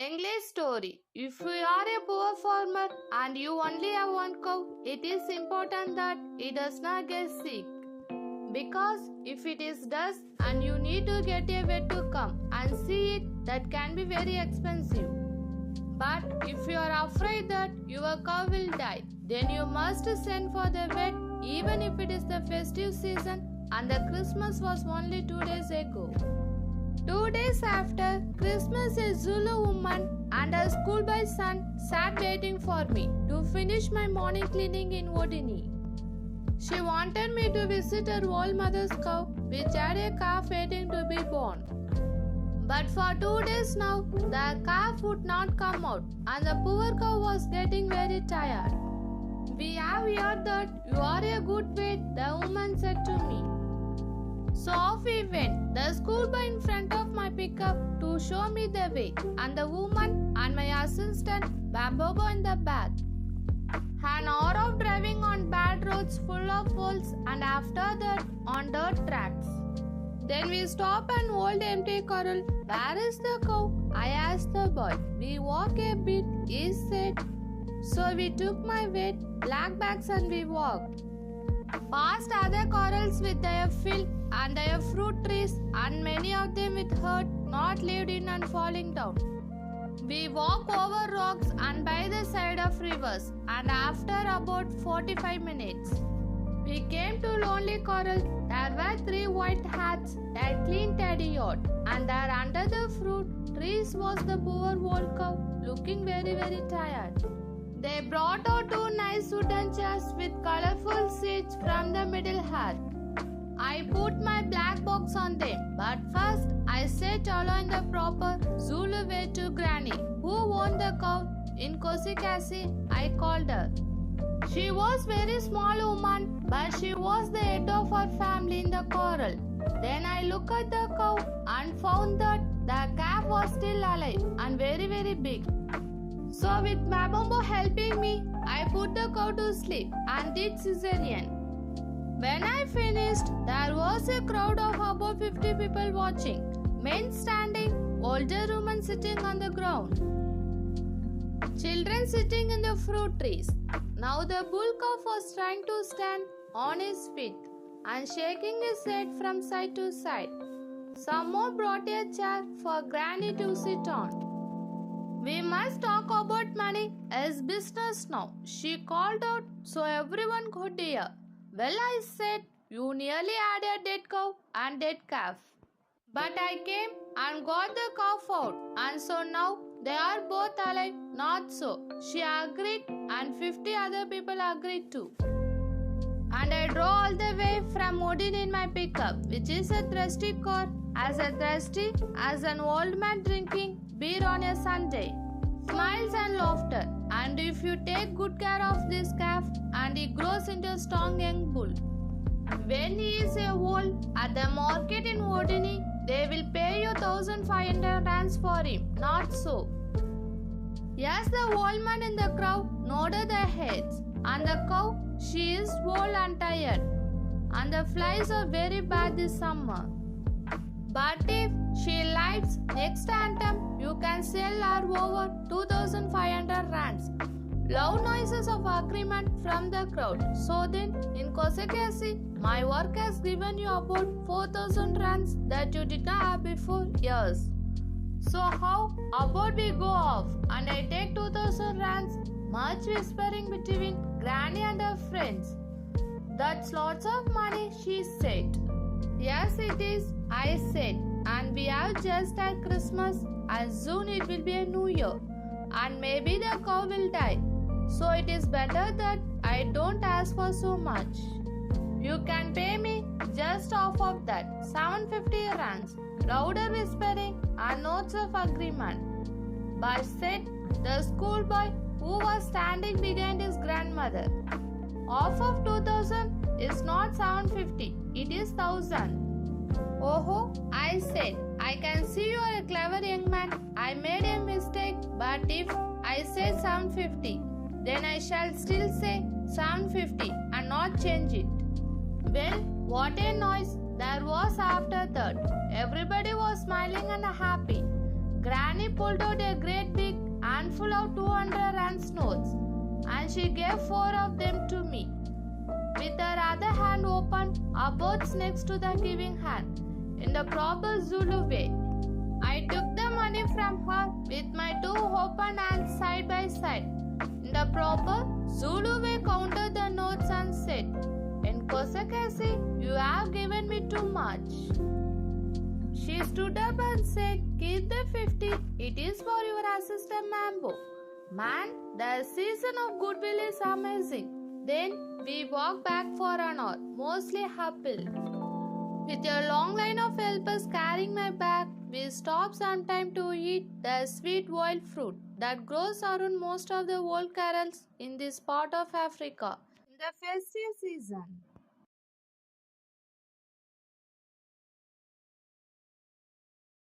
English story. If you are a poor farmer and you only have one cow, it is important that it does not get sick. Because if it is does and you need to get a vet to come and see it, that can be very expensive. But if you are afraid that your cow will die, then you must send for the vet even if it is the festive season and the Christmas was only 2 days ago. 2 days after Christmas, a Zulu woman and her schoolboy son sat waiting for me to finish my morning cleaning in Wodini. She wanted me to visit her old mother's cow, which had a calf waiting to be born. But for 2 days now, the calf would not come out, and the poor cow was getting very tired. "We have heard that you are a good vet," the woman said to me. So off we went, the schoolboy in front of my pickup to show me the way, and the woman and my assistant Bambobo in the back. An hour of driving on bad roads full of holes, and after that on dirt tracks. Then we stopped an old empty corral. "Where is the cow?" I asked the boy. "We walk a bit," he said. So we took my weight, black bags, and we walked. Past other corrals with their field and their fruit trees, and many of them with herd not lived in and falling down. We walk over rocks and by the side of rivers, and after about 45 minutes, we came to lonely corral. There were 3 white hats, a clean teddy yacht, and there under the fruit trees was the poor old cow, looking very tired. They brought out 2 nice wooden chairs with colorful seats from the middle hat. I put my black box on them, but first I said hello in the proper Zulu way to Granny, who owned the cow in Kosikasi, I called her. She was very small woman, but she was the head of her family in the corral. Then I looked at the cow and found that the calf was still alive and very big. So with Mabombo helping me, I put the cow to sleep and did cesarean. When I finished, there was a crowd of about 50 people watching, men standing, older women sitting on the ground, children sitting in the fruit trees. Now the bull calf was trying to stand on his feet and shaking his head from side to side. Some more brought a chair for Granny to sit on. "We must talk about money as business now," she called out so everyone could hear. "Well," I said, "you nearly had a dead cow and dead calf. But I came and got the calf out, and so now they are both alive." "Not so," she agreed, and 50 other people agreed too. And I drove all the way from Odin in my pickup, which is a thirsty car, as thirsty as an old man drinking beer on a Sunday. Smiles and laughter, and if you take good care of this calf, and he grows into a strong young bull. When he is a old, at the market in Wodini, they will pay you 1,500 rands for him. Not so. Yes, the old man in the crowd nodded their heads. And the cow, she is old and tired, and the flies are very bad this summer. But if she likes next anthem, you can sell her over 2,500 rands. Loud noises of agreement from the crowd. So then, in Kosekasi, my work has given you about 4,000 rands that you did not have before. Yes. So how about we go off and I take 2,000 rands? Much whispering between Granny and her friends. "That's lots of money," she said. "Yes, it is," I said, "and we have just had Christmas, and soon it will be a new year, and maybe the cow will die. So it is better that I don't ask for so much. You can pay me just half of that, 750 rands." Louder whispering and notes of agreement. But said the schoolboy who was standing behind his grandmother, "Half of 2,000 is not 750, it is 1,000. "Oh," I said, "I can see you are a clever young man. I made a mistake, but if I say 750, then I shall still say 750 and not change it." Well, what a noise there was after that. Everybody was smiling and happy. Granny pulled out a great big handful of 200 rands notes and she gave 4 of them to me. With her other hand opened, our both next to the giving hand, in the proper Zulu way. I took the money from her with my 2 open hands side by side. In the proper Zulu way, counted the notes and said, "In Kosakasi, you have given me too much." She stood up and said, "Keep the 50, it is for your assistant Mambo." Man, the season of goodwill is amazing. Then we walked back for an hour, mostly uphill. With a long line of helpers carrying my bag, we stopped sometime to eat the sweet wild fruit that grows around most of the old carols in this part of Africa in the festive season.